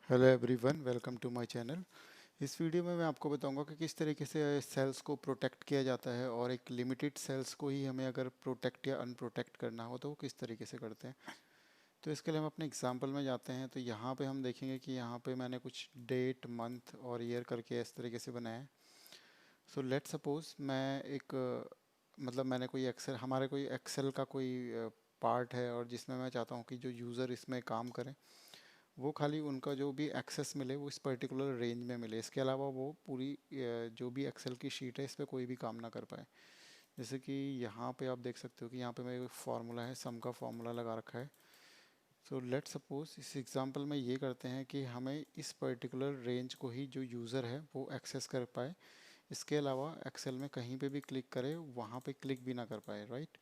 Hello everyone, welcome to my channel. इस video में मैं आपको बताऊंगा कि किस तरीके से सेल्स को प्रोटेक्ट किया जाता है और एक लिमिटेड सेल्स को ही हमें अगर प्रोटेक्ट या अनप्रोटेक्ट करना हो तो वो किस तरीके से करते हैं। तो इसके लिए हम अपने एग्जांपल में जाते हैं। तो यहाँ पे हम देखेंगे कि यहाँ पे मैंने कुछ डेट, मंथ और ईयर करके इस तरीके से बनाया है। सो लेट सपोज मैं एक मतलब मैंने कोई एक्सेल हमारे कोई एक्सेल का कोई पार्ट है और जिसमें मैं चाहता हूँ कि जो यूज़र इसमें काम करें वो खाली उनका जो भी एक्सेस मिले वो इस पर्टिकुलर रेंज में मिले। इसके अलावा वो पूरी जो भी एक्सेल की शीट है इस पे कोई भी काम ना कर पाए। जैसे कि यहाँ पे आप देख सकते हो कि यहाँ पे मेरे फार्मूला है, सम का फार्मूला लगा रखा है। सो लेट सपोज इस एग्जांपल में ये करते हैं कि हमें इस पर्टिकुलर रेंज को ही जो यूज़र है वो एक्सेस कर पाए। इसके अलावा एक्सेल में कहीं पे भी क्लिक करे वहाँ पे क्लिक भी ना कर पाए, राइट।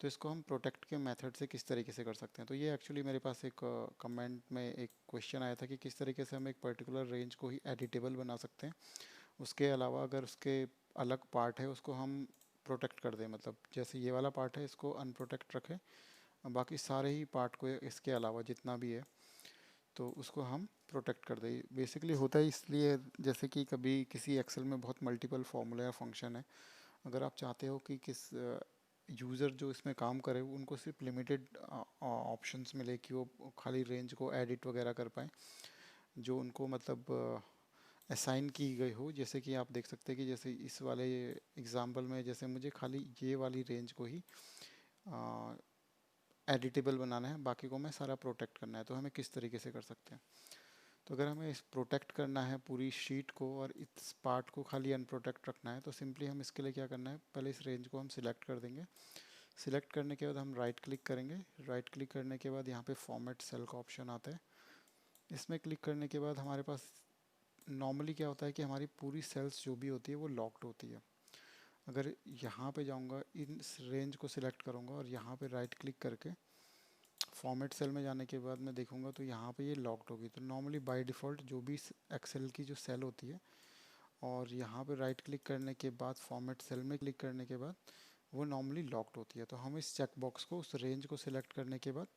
तो इसको हम प्रोटेक्ट के मेथड से किस तरीके से कर सकते हैं। तो ये एक्चुअली मेरे पास एक कमेंट में एक क्वेश्चन आया था कि किस तरीके से हम एक पर्टिकुलर रेंज को ही एडिटेबल बना सकते हैं। उसके अलावा अगर उसके अलग पार्ट है उसको हम प्रोटेक्ट कर दें, मतलब जैसे ये वाला पार्ट है इसको अनप्रोटेक्ट रखें, बाकी सारे ही पार्ट को इसके अलावा जितना भी है तो उसको हम प्रोटेक्ट कर दें। बेसिकली होता है इसलिए जैसे कि कभी किसी एक्सेल में बहुत मल्टीपल फार्मूला या फंक्शन है, अगर आप चाहते हो कि किस यूज़र जो इसमें काम करे उनको सिर्फ लिमिटेड ऑप्शंस मिले कि वो खाली रेंज को एडिट वगैरह कर पाएँ, जो उनको मतलब असाइन की गई हो। जैसे कि आप देख सकते हैं कि जैसे इस वाले एग्जांपल में जैसे मुझे खाली ये वाली रेंज को ही एडिटेबल बनाना है, बाकी को मैं सारा प्रोटेक्ट करना है। तो हमें किस तरीके से कर सकते हैं। तो अगर हमें इस प्रोटेक्ट करना है पूरी शीट को और इस पार्ट को खाली अनप्रोटेक्ट रखना है तो सिंपली हम इसके लिए क्या करना है, पहले इस रेंज को हम सिलेक्ट कर देंगे। सिलेक्ट करने के बाद हम राइट क्लिक करेंगे। राइट क्लिक करने के बाद यहाँ पे फॉर्मेट सेल का ऑप्शन आता है। इसमें क्लिक करने के बाद हमारे पास नॉर्मली क्या होता है कि हमारी पूरी सेल्स जो भी होती है वो लॉक्ड होती है। अगर यहाँ पे जाऊँगा, इस रेंज को सिलेक्ट करूँगा और यहाँ पे राइट क्लिक करके फॉर्मेट सेल में जाने के बाद मैं देखूँगा तो यहाँ पे ये लॉक्ड होगी। तो नॉर्मली बाय डिफ़ॉल्ट जो भी एक्सेल की जो सेल होती है और यहाँ पे राइट क्लिक करने के बाद फॉर्मेट सेल में क्लिक करने के बाद वो नॉर्मली लॉक्ड होती है। तो हम इस चेक बॉक्स को, उस रेंज को सिलेक्ट करने के बाद,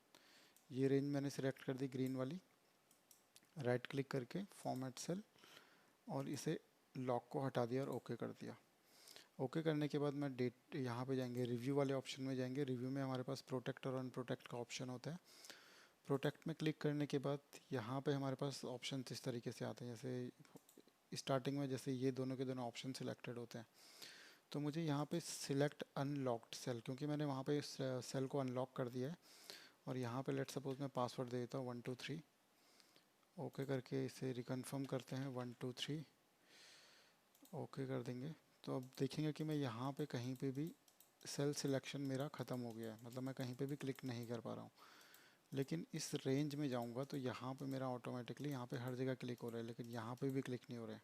ये रेंज मैंने सिलेक्ट कर दी ग्रीन वाली, राइट क्लिक करके फॉर्मेट सेल और इसे लॉक को हटा दिया और ओके कर दिया। ओके करने के बाद मैं डेट यहाँ पे जाएंगे, रिव्यू वाले ऑप्शन में जाएंगे। रिव्यू में हमारे पास प्रोटेक्ट और अनप्रोटेक्ट का ऑप्शन होता है। प्रोटेक्ट में क्लिक करने के बाद यहाँ पे हमारे पास ऑप्शन इस तरीके से आते हैं। जैसे स्टार्टिंग में जैसे ये दोनों के दोनों ऑप्शन सिलेक्टेड होते हैं तो मुझे यहाँ पे सिलेक्ट अनलॉक्ड सेल, क्योंकि मैंने वहाँ पे सेल को अनलॉक कर दिया है। और यहाँ पे लेट सपोज मैं पासवर्ड दे देता हूँ 123। ओके करके इसे रिकन्फर्म करते हैं 123। ओके कर देंगे। तो अब देखेंगे कि मैं यहाँ पे कहीं पे भी सेल सिलेक्शन मेरा ख़त्म हो गया है, मतलब मैं कहीं पे भी क्लिक नहीं कर पा रहा हूँ। लेकिन इस रेंज में जाऊँगा तो यहाँ पे मेरा ऑटोमेटिकली यहाँ पे हर जगह क्लिक हो रहा है, लेकिन यहाँ पे भी क्लिक नहीं हो रहा है।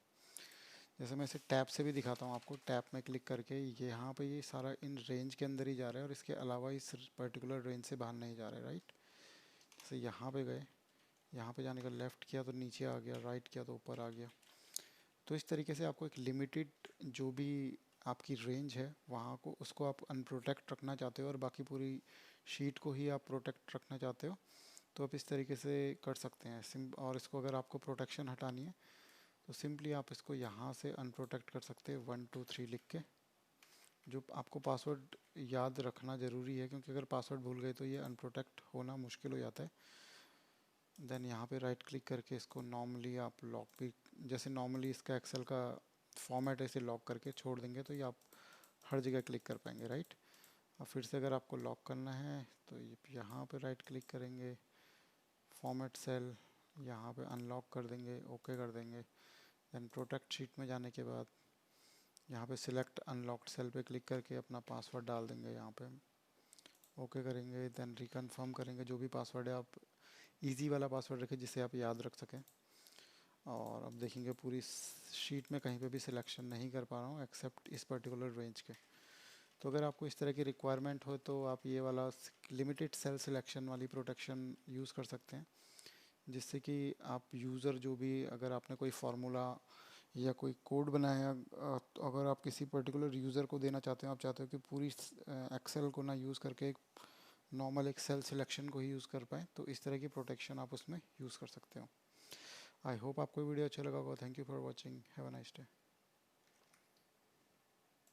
जैसे मैं इसे टैब से भी दिखाता हूँ आपको। टैब में क्लिक करके ये यहाँ पे ये सारा इन रेंज के अंदर ही जा रहा है और इसके अलावा इस पर्टिकुलर रेंज से बाहर नहीं जा रहा है, राइट। जैसे यहाँ पे गए, यहाँ पे जाने का लेफ़्ट किया तो नीचे आ गया, राइट किया तो ऊपर आ गया। तो इस तरीके से आपको एक लिमिटेड जो भी आपकी रेंज है वहाँ को, उसको आप अनप्रोटेक्ट रखना चाहते हो और बाकी पूरी शीट को ही आप प्रोटेक्ट रखना चाहते हो तो आप इस तरीके से कर सकते हैं। सिम और इसको अगर आपको प्रोटेक्शन हटानी है तो सिंपली आप इसको यहाँ से अनप्रोटेक्ट कर सकते हैं 123 लिख के। जो आपको पासवर्ड याद रखना ज़रूरी है, क्योंकि अगर पासवर्ड भूल गए तो ये अनप्रोटेक्ट होना मुश्किल हो जाता है। देन यहाँ पे राइट क्लिक करके इसको नॉर्मली आप लॉक भी, जैसे नॉर्मली इसका एक्सेल का फॉर्मेट ऐसे लॉक करके छोड़ देंगे तो ये आप हर जगह क्लिक कर पाएंगे, राइट। और फिर से अगर आपको लॉक करना है तो ये यहाँ पे राइट क्लिक करेंगे, फॉर्मेट सेल, यहाँ पे अनलॉक कर देंगे, ओके कर देंगे। देन प्रोटेक्ट शीट में जाने के बाद यहाँ पे सिलेक्ट अनलॉक्ड सेल पे क्लिक करके अपना पासवर्ड डाल देंगे, यहाँ पे ओके करेंगे। देन रिकन्फर्म करेंगे। जो भी पासवर्ड है आप इजी वाला पासवर्ड रखें जिससे आप याद रख सकें। और अब देखेंगे पूरी शीट में कहीं पे भी सिलेक्शन नहीं कर पा रहा हूँ एक्सेप्ट इस पर्टिकुलर रेंज के। तो अगर आपको इस तरह की रिक्वायरमेंट हो तो आप ये वाला लिमिटेड सेल सिलेक्शन वाली प्रोटेक्शन यूज़ कर सकते हैं, जिससे कि आप यूज़र जो भी, अगर आपने कोई फार्मूला या कोई कोड बनाया तो अगर आप किसी पर्टिकुलर यूज़र को देना चाहते हो, आप चाहते हो कि पूरी एक्सेल को ना यूज़ करके एक नॉर्मल एक सेल सिलेक्शन को ही यूज़ कर पाएँ, तो इस तरह की प्रोटेक्शन आप उसमें यूज़ कर सकते हो। आई होप आपको वीडियो अच्छा लगा होगा। Thank you for watching, have a nice day.